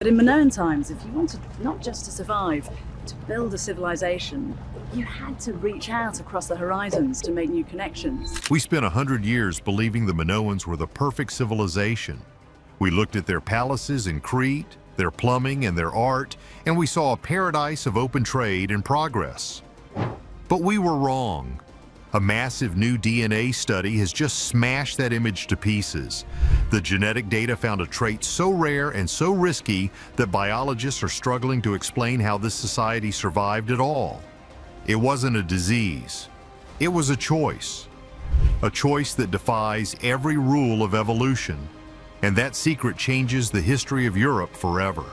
But in Minoan times, if you wanted not just to survive, to build a civilization, you had to reach out across the horizons to make new connections. We spent 100 years believing the Minoans were the perfect civilization. We looked at their palaces in Crete, their plumbing and their art, and we saw a paradise of open trade and progress. But we were wrong. A massive new DNA study has just smashed that image to pieces. The genetic data found a trait so rare and so risky that biologists are struggling to explain how this society survived at all. It wasn't a disease. It was a choice. A choice that defies every rule of evolution. And that secret changes the history of Europe forever.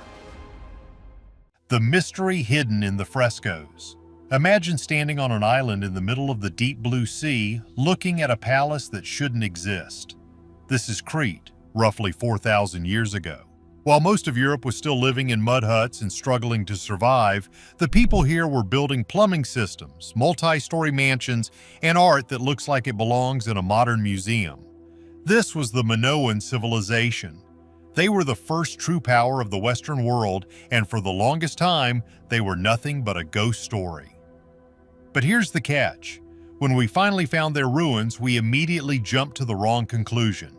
The mystery hidden in the frescoes. Imagine standing on an island in the middle of the deep blue sea, looking at a palace that shouldn't exist. This is Crete, roughly 4,000 years ago. While most of Europe was still living in mud huts and struggling to survive, the people here were building plumbing systems, multi-story mansions, and art that looks like it belongs in a modern museum. This was the Minoan civilization. They were the first true power of the Western world, and for the longest time, they were nothing but a ghost story. But here's the catch. When we finally found their ruins, we immediately jumped to the wrong conclusion.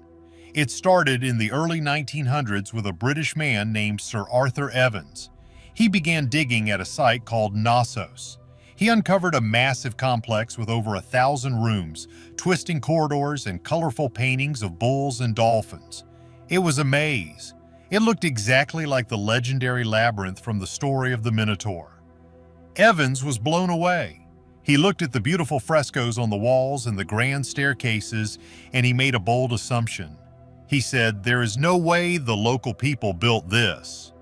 It started in the early 1900s with a British man named Sir Arthur Evans. He began digging at a site called Knossos. He uncovered a massive complex with over 1,000 rooms, twisting corridors, and colorful paintings of bulls and dolphins. It was a maze. It looked exactly like the legendary labyrinth from the story of the Minotaur. Evans was blown away. He looked at the beautiful frescoes on the walls and the grand staircases, and he made a bold assumption. He said, "There is no way the local people built this."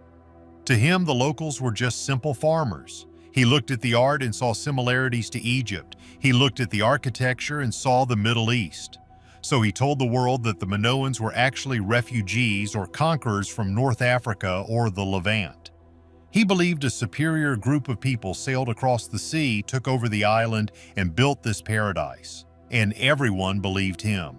To him, the locals were just simple farmers. He looked at the art and saw similarities to Egypt. He looked at the architecture and saw the Middle East. So he told the world that the Minoans were actually refugees or conquerors from North Africa or the Levant. He believed a superior group of people sailed across the sea, took over the island, and built this paradise. And everyone believed him.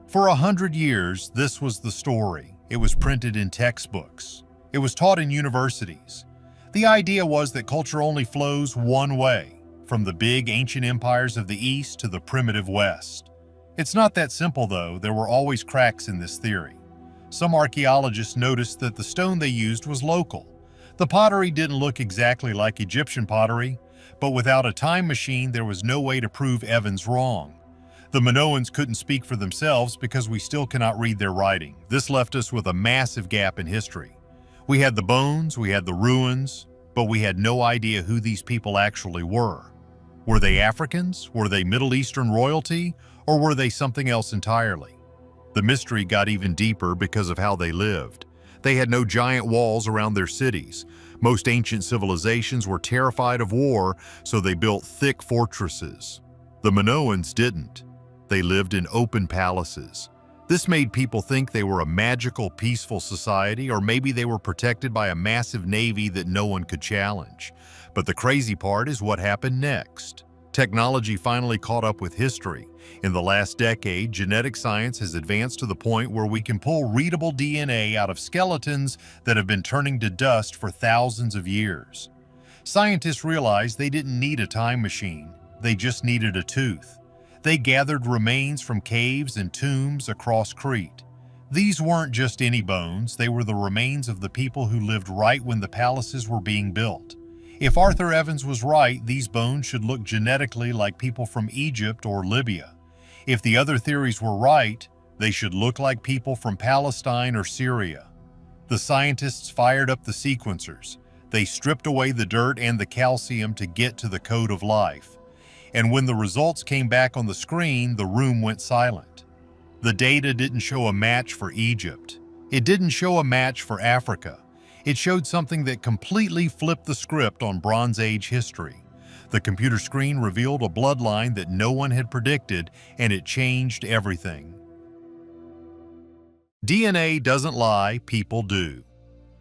For 100 years, this was the story. It was printed in textbooks. It was taught in universities. The idea was that culture only flows one way, from the big ancient empires of the East to the primitive West. It's not that simple, though. There were always cracks in this theory. Some archaeologists noticed that the stone they used was local. The pottery didn't look exactly like Egyptian pottery, but without a time machine, there was no way to prove Evans wrong. The Minoans couldn't speak for themselves because we still cannot read their writing. This left us with a massive gap in history. We had the bones, we had the ruins, but we had no idea who these people actually were. Were they Africans? Were they Middle Eastern royalty? Or were they something else entirely? The mystery got even deeper because of how they lived. They had no giant walls around their cities. Most ancient civilizations were terrified of war, so they built thick fortresses. The Minoans didn't. They lived in open palaces. This made people think they were a magical, peaceful society, or maybe they were protected by a massive navy that no one could challenge. But the crazy part is what happened next. Technology finally caught up with history. In the last decade, genetic science has advanced to the point where we can pull readable DNA out of skeletons that have been turning to dust for thousands of years. Scientists realized they didn't need a time machine. They just needed a tooth. They gathered remains from caves and tombs across Crete. These weren't just any bones. They were the remains of the people who lived right when the palaces were being built. If Arthur Evans was right, these bones should look genetically like people from Egypt or Libya. If the other theories were right, they should look like people from Palestine or Syria. The scientists fired up the sequencers. They stripped away the dirt and the calcium to get to the code of life. And when the results came back on the screen, the room went silent. The data didn't show a match for Egypt. It didn't show a match for Africa. It showed something that completely flipped the script on Bronze Age history. The computer screen revealed a bloodline that no one had predicted, and it changed everything. DNA doesn't lie, people do.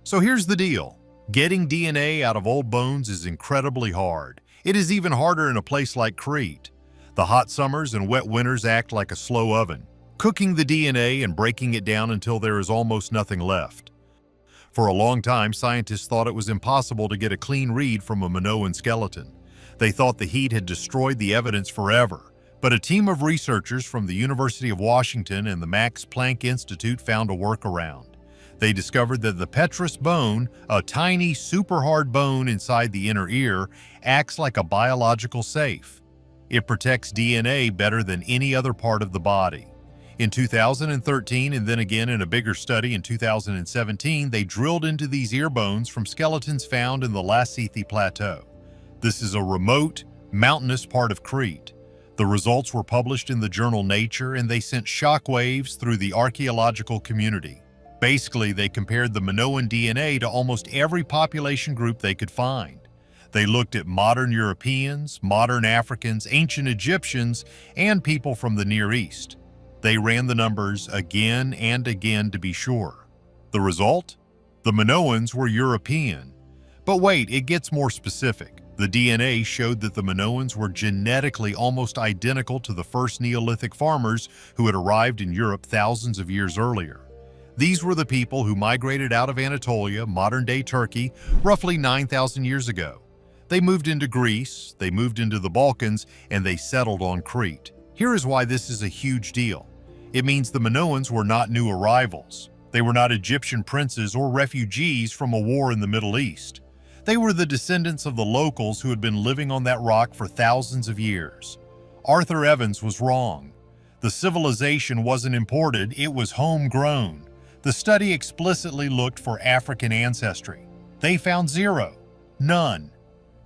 So here's the deal. Getting DNA out of old bones is incredibly hard. It is even harder in a place like Crete. The hot summers and wet winters act like a slow oven, cooking the DNA and breaking it down until there is almost nothing left. For a long time, scientists thought it was impossible to get a clean read from a Minoan skeleton. They thought the heat had destroyed the evidence forever. But a team of researchers from the University of Washington and the Max Planck Institute found a workaround. They discovered that the petrous bone, a tiny, super hard bone inside the inner ear, acts like a biological safe. It protects DNA better than any other part of the body. In 2013, and then again in a bigger study in 2017, they drilled into these ear bones from skeletons found in the Lassithi Plateau. This is a remote, mountainous part of Crete. The results were published in the journal Nature, and they sent shockwaves through the archaeological community. Basically, they compared the Minoan DNA to almost every population group they could find. They looked at modern Europeans, modern Africans, ancient Egyptians, and people from the Near East. They ran the numbers again and again to be sure. The result? The Minoans were European. But wait, it gets more specific. The DNA showed that the Minoans were genetically almost identical to the first Neolithic farmers who had arrived in Europe thousands of years earlier. These were the people who migrated out of Anatolia, modern-day Turkey, roughly 9,000 years ago. They moved into Greece, they moved into the Balkans, and they settled on Crete. Here is why this is a huge deal. It means the Minoans were not new arrivals. They were not Egyptian princes or refugees from a war in the Middle East. They were the descendants of the locals who had been living on that rock for thousands of years. Arthur Evans was wrong. The civilization wasn't imported, it was homegrown. The study explicitly looked for African ancestry. They found zero. None.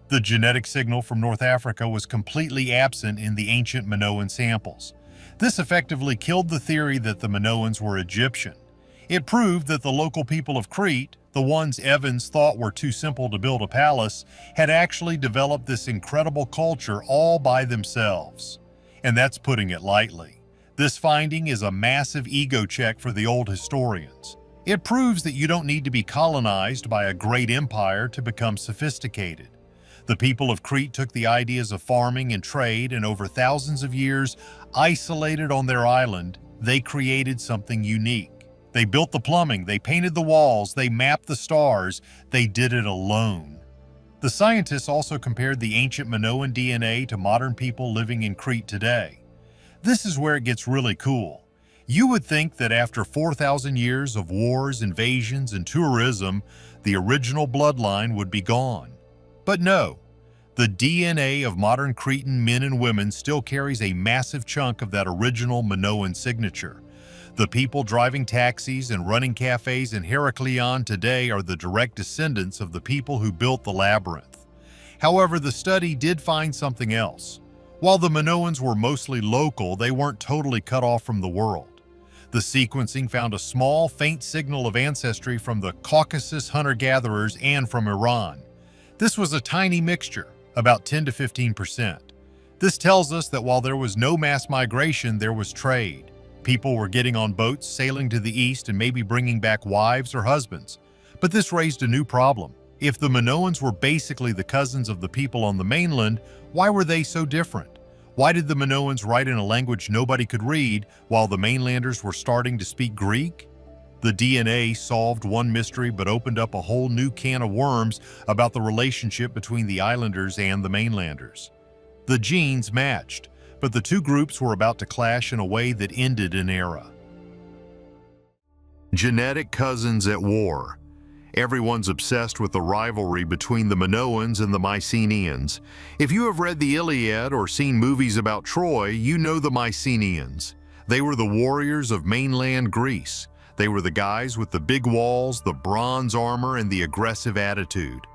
The genetic signal from North Africa was completely absent in the ancient Minoan samples. This effectively killed the theory that the Minoans were Egyptian. It proved that the local people of Crete, the ones Evans thought were too simple to build a palace, had actually developed this incredible culture all by themselves. And that's putting it lightly. This finding is a massive ego check for the old historians. It proves that you don't need to be colonized by a great empire to become sophisticated. The people of Crete took the ideas of farming and trade, and over thousands of years, isolated on their island, they created something unique. They built the plumbing, they painted the walls, they mapped the stars, they did it alone. The scientists also compared the ancient Minoan DNA to modern people living in Crete today. This is where it gets really cool. You would think that after 4,000 years of wars, invasions, and tourism, the original bloodline would be gone. But no, the DNA of modern Cretan men and women still carries a massive chunk of that original Minoan signature. The people driving taxis and running cafes in Heraklion today are the direct descendants of the people who built the labyrinth. However, the study did find something else. While the Minoans were mostly local, they weren't totally cut off from the world. The sequencing found a small, faint signal of ancestry from the Caucasus hunter-gatherers and from Iran. This was a tiny mixture, about 10 to 15%. This tells us that while there was no mass migration, there was trade. People were getting on boats, sailing to the east, and maybe bringing back wives or husbands. But this raised a new problem. If the Minoans were basically the cousins of the people on the mainland, why were they so different? Why did the Minoans write in a language nobody could read, while the mainlanders were starting to speak Greek? The DNA solved one mystery but opened up a whole new can of worms about the relationship between the islanders and the mainlanders. The genes matched, but the two groups were about to clash in a way that ended an era. Genetic cousins at war. Everyone's obsessed with the rivalry between the Minoans and the Mycenaeans. If you have read the Iliad or seen movies about Troy, you know the Mycenaeans. They were the warriors of mainland Greece. They were the guys with the big walls, the bronze armor, and the aggressive attitude.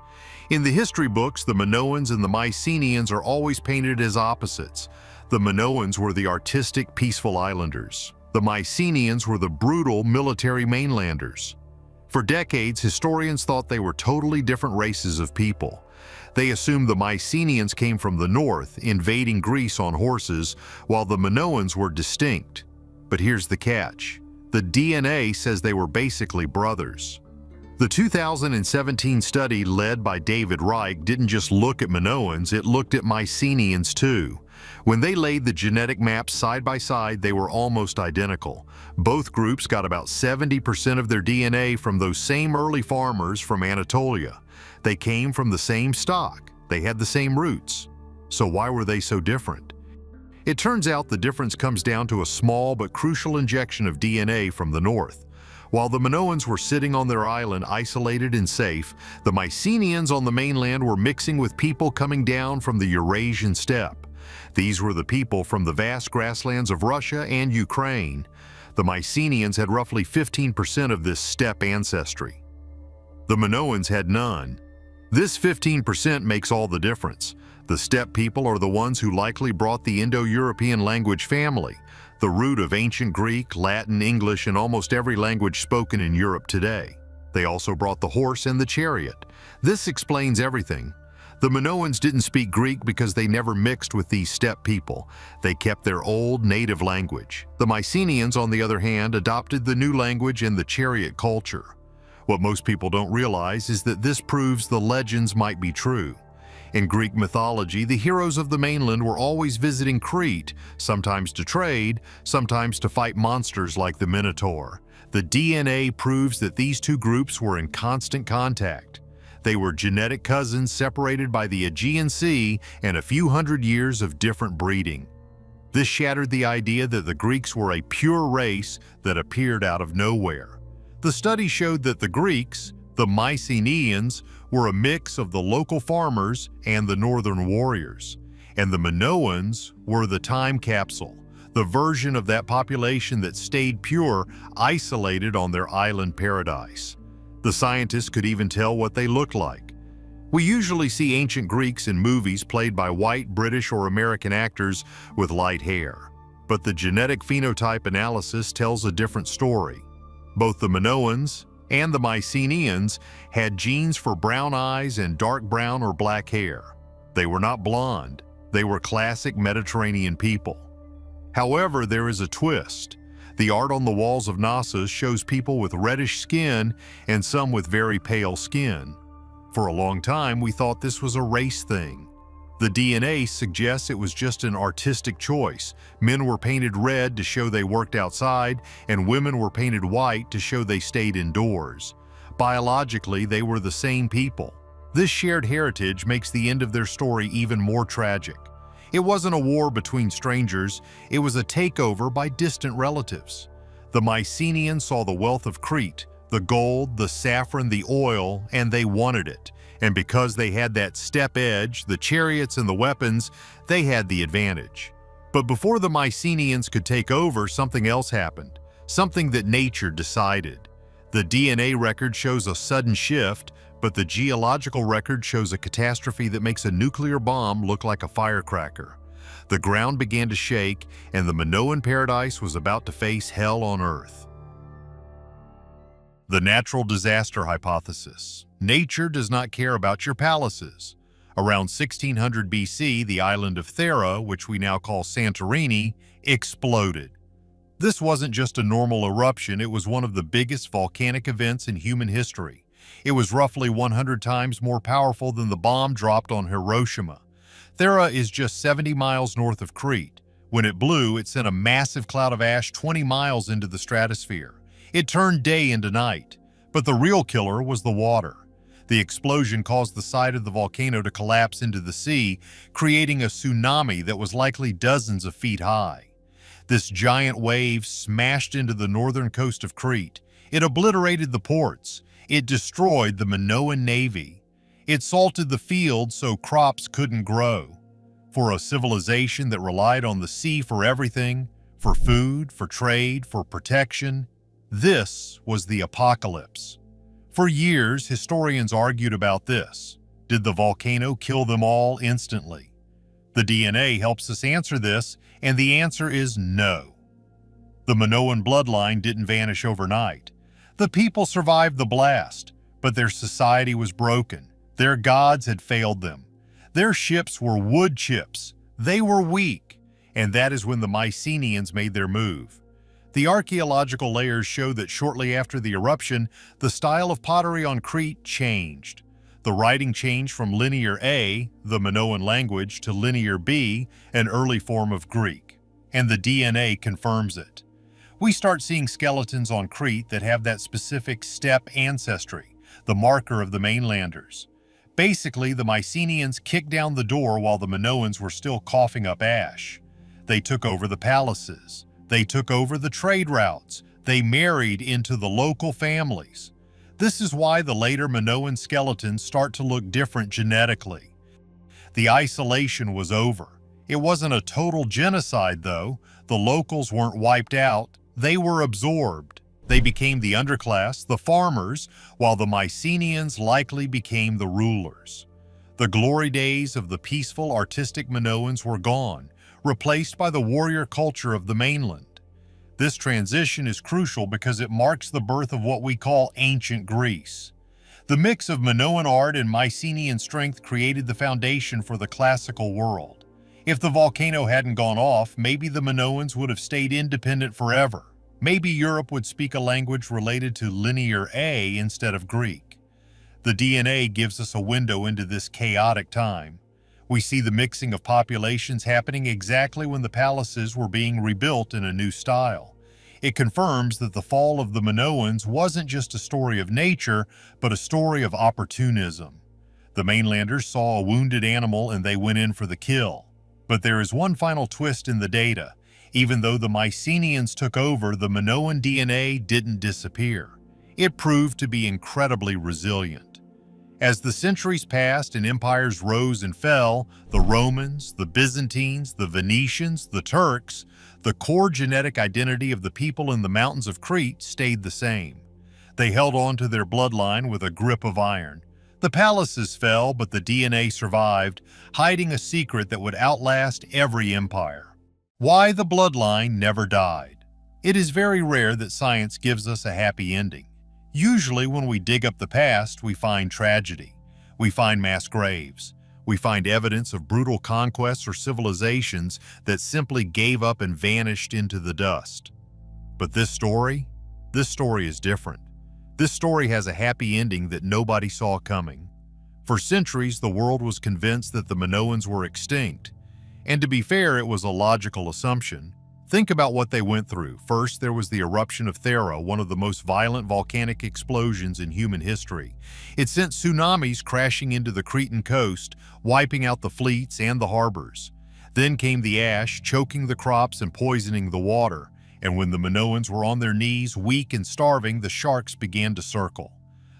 In the history books, the Minoans and the Mycenaeans are always painted as opposites. The Minoans were the artistic, peaceful islanders. The Mycenaeans were the brutal, military mainlanders. For decades, historians thought they were totally different races of people. They assumed the Mycenaeans came from the north, invading Greece on horses, while the Minoans were distinct. But here's the catch. The DNA says they were basically brothers. The 2017 study led by David Reich didn't just look at Minoans, it looked at Mycenaeans too. When they laid the genetic maps side by side, they were almost identical. Both groups got about 70% of their DNA from those same early farmers from Anatolia. They came from the same stock. They had the same roots. So why were they so different? It turns out the difference comes down to a small but crucial injection of DNA from the north. While the Minoans were sitting on their island isolated and safe, the Mycenaeans on the mainland were mixing with people coming down from the Eurasian steppe. These were the people from the vast grasslands of Russia and Ukraine. The Mycenaeans had roughly 15% of this steppe ancestry. The Minoans had none. This 15% makes all the difference. The steppe people are the ones who likely brought the Indo-European language family, the root of ancient Greek, Latin, English, and almost every language spoken in Europe today. They also brought the horse and the chariot. This explains everything. The Minoans didn't speak Greek because they never mixed with these steppe people. They kept their old native language. The Mycenaeans, on the other hand, adopted the new language and the chariot culture. What most people don't realize is that this proves the legends might be true. In Greek mythology, the heroes of the mainland were always visiting Crete, sometimes to trade, sometimes to fight monsters like the Minotaur. The DNA proves that these two groups were in constant contact. They were genetic cousins separated by the Aegean Sea and a few hundred years of different breeding. This shattered the idea that the Greeks were a pure race that appeared out of nowhere. The study showed that the Greeks, the Mycenaeans, were a mix of the local farmers and the northern warriors. And the Minoans were the time capsule, the version of that population that stayed pure, isolated on their island paradise. The scientists could even tell what they looked like. We usually see ancient Greeks in movies played by white, British, or American actors with light hair. But the genetic phenotype analysis tells a different story. Both the Minoans and the Mycenaeans had genes for brown eyes and dark brown or black hair. They were not blonde. They were classic Mediterranean people. However, there is a twist. The art on the walls of Knossos shows people with reddish skin and some with very pale skin. For a long time, we thought this was a race thing. The DNA suggests it was just an artistic choice. Men were painted red to show they worked outside, and women were painted white to show they stayed indoors. Biologically, they were the same people. This shared heritage makes the end of their story even more tragic. It wasn't a war between strangers, it was a takeover by distant relatives. The Mycenaeans saw the wealth of Crete, the gold, the saffron, the oil, and they wanted it. And because they had that steppe edge, the chariots and the weapons, they had the advantage. But before the Mycenaeans could take over, something else happened, something that nature decided. The DNA record shows a sudden shift, but the geological record shows a catastrophe that makes a nuclear bomb look like a firecracker. The ground began to shake, and the Minoan paradise was about to face hell on earth. The natural disaster hypothesis. Nature does not care about your palaces. Around 1600 BC, the island of Thera, which we now call Santorini, exploded. This wasn't just a normal eruption, it was one of the biggest volcanic events in human history. It was roughly 100 times more powerful than the bomb dropped on Hiroshima. Thera is just 70 miles north of Crete. When it blew, it sent a massive cloud of ash 20 miles into the stratosphere. It turned day into night. But the real killer was the water. The explosion caused the side of the volcano to collapse into the sea, creating a tsunami that was likely dozens of feet high. This giant wave smashed into the northern coast of Crete. It obliterated the ports. It destroyed the Minoan navy. It salted the fields so crops couldn't grow. For a civilization that relied on the sea for everything, for food, for trade, for protection, this was the apocalypse. For years, historians argued about this. Did the volcano kill them all instantly? The DNA helps us answer this, and the answer is no. The Minoan bloodline didn't vanish overnight. The people survived the blast, but their society was broken. Their gods had failed them. Their ships were wood chips. They were weak, and that is when the Mycenaeans made their move. The archaeological layers show that shortly after the eruption, the style of pottery on Crete changed. The writing changed from Linear A, the Minoan language, to Linear B, an early form of Greek. And the DNA confirms it. We start seeing skeletons on Crete that have that specific steppe ancestry, the marker of the mainlanders. Basically, the Mycenaeans kicked down the door while the Minoans were still coughing up ash. They took over the palaces. They took over the trade routes. They married into the local families. This is why the later Minoan skeletons start to look different genetically. The isolation was over. It wasn't a total genocide, though. The locals weren't wiped out. They were absorbed. They became the underclass, the farmers, while the Mycenaeans likely became the rulers. The glory days of the peaceful, artistic Minoans were gone, replaced by the warrior culture of the mainland. This transition is crucial because it marks the birth of what we call ancient Greece. The mix of Minoan art and Mycenaean strength created the foundation for the classical world. If the volcano hadn't gone off, maybe the Minoans would have stayed independent forever. Maybe Europe would speak a language related to Linear A instead of Greek. The DNA gives us a window into this chaotic time. We see the mixing of populations happening exactly when the palaces were being rebuilt in a new style. It confirms that the fall of the Minoans wasn't just a story of nature, but a story of opportunism. The mainlanders saw a wounded animal and they went in for the kill. But there is one final twist in the data. Even though the Mycenaeans took over, the Minoan DNA didn't disappear. It proved to be incredibly resilient. As the centuries passed and empires rose and fell, the Romans, the Byzantines, the Venetians, the Turks, the core genetic identity of the people in the mountains of Crete stayed the same. They held on to their bloodline with a grip of iron. The palaces fell, but the DNA survived, hiding a secret that would outlast every empire. Why the bloodline never died. It is very rare that science gives us a happy ending. Usually when we dig up the past, we find tragedy. We find mass graves. We find evidence of brutal conquests or civilizations that simply gave up and vanished into the dust. But this story is different. This story has a happy ending that nobody saw coming. For centuries, the world was convinced that the Minoans were extinct. And to be fair, it was a logical assumption. Think about what they went through. First, there was the eruption of Thera, one of the most violent volcanic explosions in human history. It sent tsunamis crashing into the Cretan coast, wiping out the fleets and the harbors. Then came the ash, choking the crops and poisoning the water. And when the Minoans were on their knees, weak and starving, the sharks began to circle.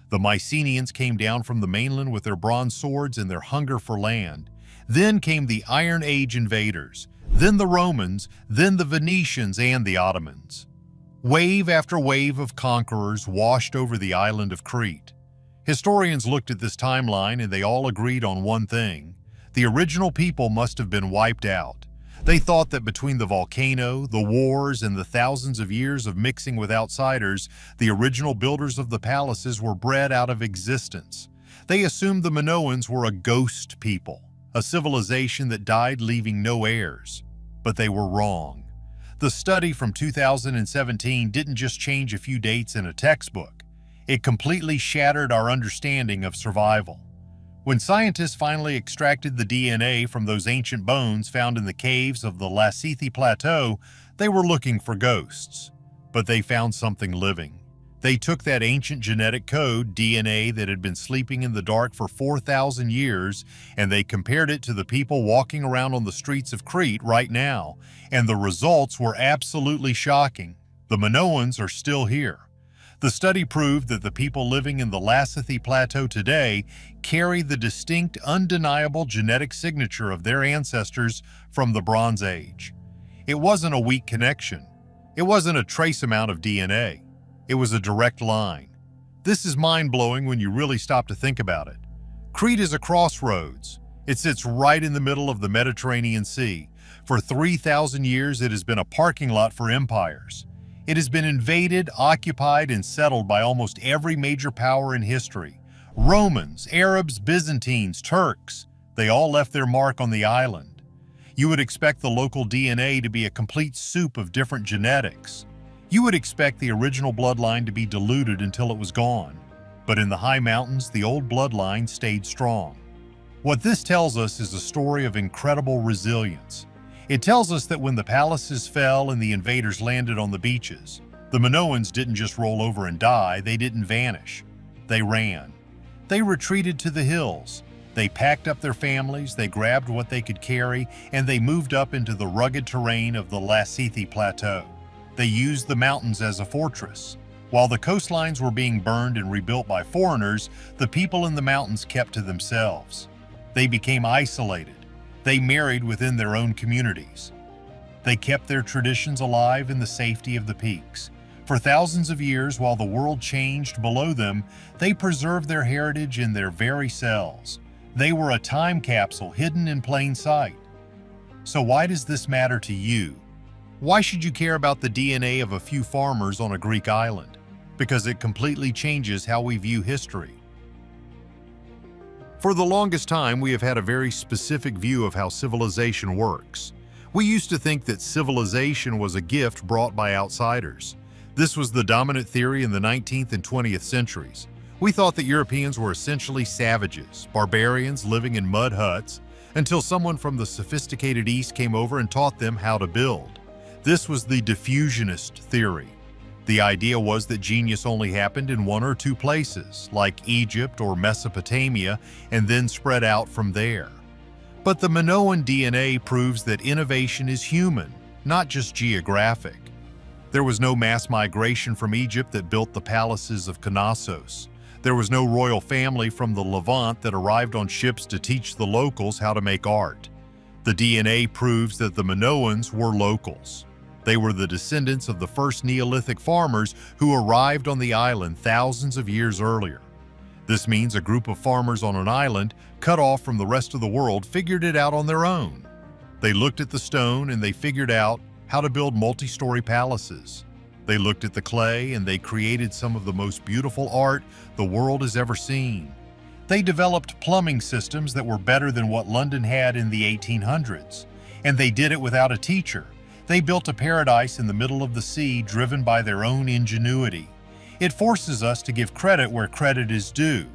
The Mycenaeans came down from the mainland with their bronze swords and their hunger for land. Then came the Iron Age invaders. Then the Romans, then the Venetians and the Ottomans. Wave after wave of conquerors washed over the island of Crete. Historians looked at this timeline and they all agreed on one thing. The original people must have been wiped out. They thought that between the volcano, the wars, and the thousands of years of mixing with outsiders, the original builders of the palaces were bred out of existence. They assumed the Minoans were a ghost people, a civilization that died leaving no heirs. But they were wrong. The study from 2017 didn't just change a few dates in a textbook. It completely shattered our understanding of survival. When scientists finally extracted the DNA from those ancient bones found in the caves of the Lassithi Plateau, they were looking for ghosts. But they found something living. They took that ancient genetic code, DNA, that had been sleeping in the dark for 4,000 years, and they compared it to the people walking around on the streets of Crete right now, and the results were absolutely shocking. The Minoans are still here. The study proved that the people living in the Lassithi Plateau today carry the distinct, undeniable genetic signature of their ancestors from the Bronze Age. It wasn't a weak connection. It wasn't a trace amount of DNA. It was a direct line. This is mind-blowing when you really stop to think about it. Crete is a crossroads. It sits right in the middle of the Mediterranean Sea. For 3,000 years, it has been a parking lot for empires. It has been invaded, occupied, and settled by almost every major power in history. Romans, Arabs, Byzantines, Turks, they all left their mark on the island. You would expect the local DNA to be a complete soup of different genetics. You would expect the original bloodline to be diluted until it was gone, but in the high mountains, the old bloodline stayed strong. What this tells us is a story of incredible resilience. It tells us that when the palaces fell and the invaders landed on the beaches, the Minoans didn't just roll over and die, they didn't vanish. They ran. They retreated to the hills. They packed up their families, they grabbed what they could carry, and they moved up into the rugged terrain of the Lassithi Plateau. They used the mountains as a fortress. While the coastlines were being burned and rebuilt by foreigners, the people in the mountains kept to themselves. They became isolated. They married within their own communities. They kept their traditions alive in the safety of the peaks. For thousands of years, while the world changed below them, they preserved their heritage in their very cells. They were a time capsule hidden in plain sight. So why does this matter to you? Why should you care about the DNA of a few farmers on a Greek island? Because it completely changes how we view history. For the longest time, we have had a very specific view of how civilization works. We used to think that civilization was a gift brought by outsiders. This was the dominant theory in the 19th and 20th centuries. We thought that Europeans were essentially savages, barbarians living in mud huts, until someone from the sophisticated East came over and taught them how to build. This was the diffusionist theory. The idea was that genius only happened in one or two places, like Egypt or Mesopotamia, and then spread out from there. But the Minoan DNA proves that innovation is human, not just geographic. There was no mass migration from Egypt that built the palaces of Knossos. There was no royal family from the Levant that arrived on ships to teach the locals how to make art. The DNA proves that the Minoans were locals. They were the descendants of the first Neolithic farmers who arrived on the island thousands of years earlier. This means a group of farmers on an island, cut off from the rest of the world, figured it out on their own. They looked at the stone and they figured out how to build multi-story palaces. They looked at the clay and they created some of the most beautiful art the world has ever seen. They developed plumbing systems that were better than what London had in the 1800s. And they did it without a teacher. They built a paradise in the middle of the sea driven by their own ingenuity. It forces us to give credit where credit is due.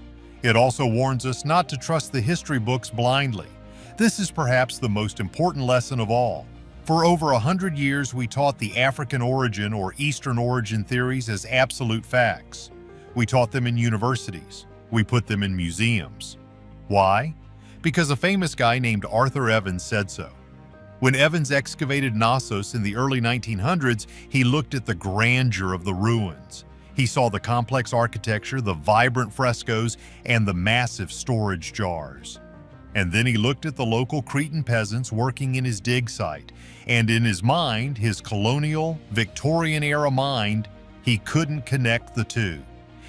It also warns us not to trust the history books blindly. This is perhaps the most important lesson of all. For over 100 years, we taught the African origin or Eastern origin theories as absolute facts. We taught them in universities. We put them in museums. Why? Because a famous guy named Arthur Evans said so. When Evans excavated Knossos in the early 1900s, he looked at the grandeur of the ruins. He saw the complex architecture, the vibrant frescoes, and the massive storage jars. And then he looked at the local Cretan peasants working in his dig site, and in his mind, his colonial, Victorian-era mind, he couldn't connect the two.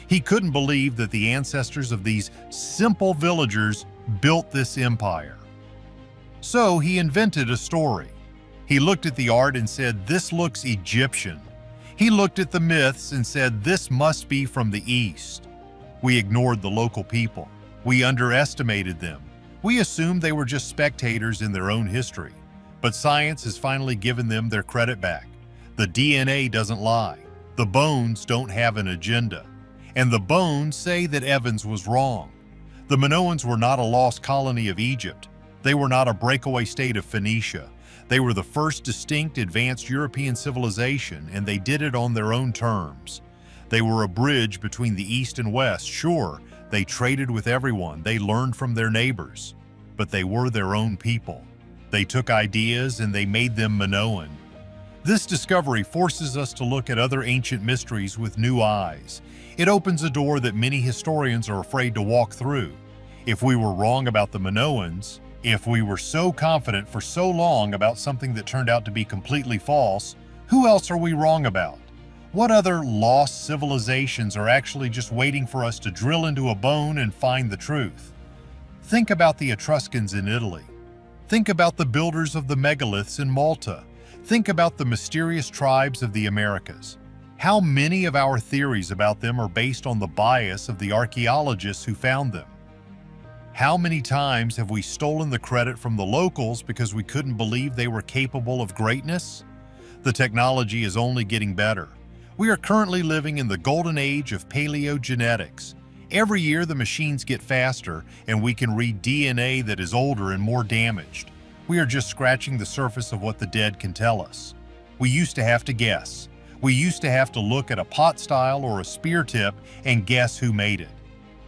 He couldn't believe that the ancestors of these simple villagers built this empire. So he invented a story. He looked at the art and said, "This looks Egyptian." He looked at the myths and said, "This must be from the East." We ignored the local people. We underestimated them. We assumed they were just spectators in their own history. But science has finally given them their credit back. The DNA doesn't lie. The bones don't have an agenda. And the bones say that Evans was wrong. The Minoans were not a lost colony of Egypt. They were not a breakaway state of Phoenicia. They were the first distinct advanced European civilization, and they did it on their own terms. They were a bridge between the East and West. Sure, they traded with everyone. They learned from their neighbors. But they were their own people. They took ideas and they made them Minoan. This discovery forces us to look at other ancient mysteries with new eyes. It opens a door that many historians are afraid to walk through. If we were wrong about the Minoans, if we were so confident for so long about something that turned out to be completely false, who else are we wrong about? What other lost civilizations are actually just waiting for us to drill into a bone and find the truth? Think about the Etruscans in Italy. Think about the builders of the megaliths in Malta. Think about the mysterious tribes of the Americas. How many of our theories about them are based on the bias of the archaeologists who found them? How many times have we stolen the credit from the locals because we couldn't believe they were capable of greatness? The technology is only getting better. We are currently living in the golden age of paleogenetics. Every year the machines get faster and we can read DNA that is older and more damaged. We are just scratching the surface of what the dead can tell us. We used to have to guess. We used to have to look at a pot style or a spear tip and guess who made it.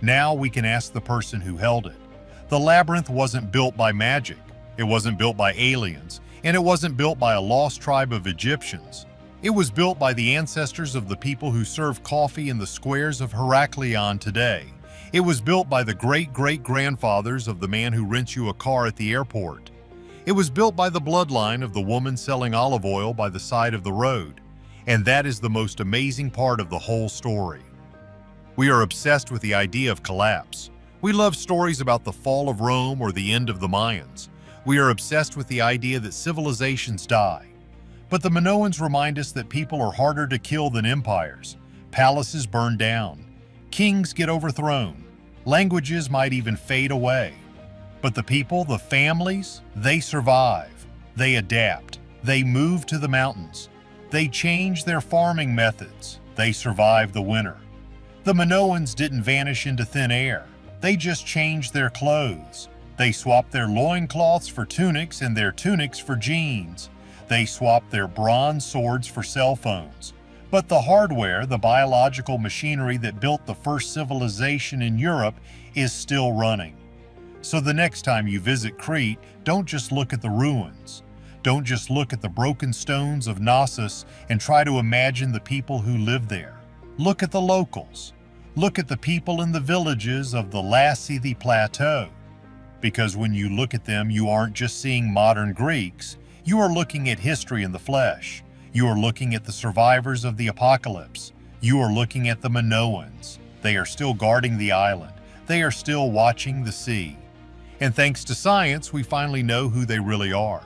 Now we can ask the person who held it. The labyrinth wasn't built by magic. It wasn't built by aliens, and it wasn't built by a lost tribe of Egyptians. It was built by the ancestors of the people who serve coffee in the squares of Heraklion today. It was built by the great-great-grandfathers of the man who rents you a car at the airport. It was built by the bloodline of the woman selling olive oil by the side of the road. And that is the most amazing part of the whole story. We are obsessed with the idea of collapse. We love stories about the fall of Rome or the end of the Mayans. We are obsessed with the idea that civilizations die. But the Minoans remind us that people are harder to kill than empires. Palaces burn down. Kings get overthrown. Languages might even fade away. But the people, the families, they survive. They adapt. They move to the mountains. They change their farming methods. They survive the winter. The Minoans didn't vanish into thin air. They just changed their clothes. They swapped their loincloths for tunics and their tunics for jeans. They swapped their bronze swords for cell phones. But the hardware, the biological machinery that built the first civilization in Europe, is still running. So the next time you visit Crete, don't just look at the ruins. Don't just look at the broken stones of Knossos and try to imagine the people who live there. Look at the locals. Look at the people in the villages of the Lassithi Plateau. Because when you look at them, you aren't just seeing modern Greeks. You are looking at history in the flesh. You are looking at the survivors of the apocalypse. You are looking at the Minoans. They are still guarding the island. They are still watching the sea. And thanks to science, we finally know who they really are.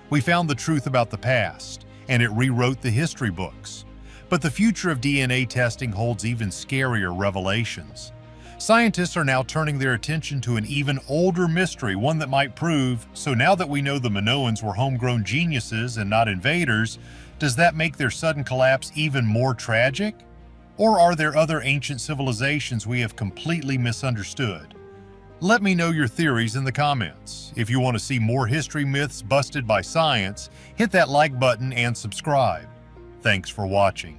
We found the truth about the past, and it rewrote the history books. But the future of DNA testing holds even scarier revelations. Scientists are now turning their attention to an even older mystery, one that might prove, so now that we know the Minoans were homegrown geniuses and not invaders, does that make their sudden collapse even more tragic? Or are there other ancient civilizations we have completely misunderstood? Let me know your theories in the comments. If you want to see more history myths busted by science, hit that like button and subscribe. Thanks for watching.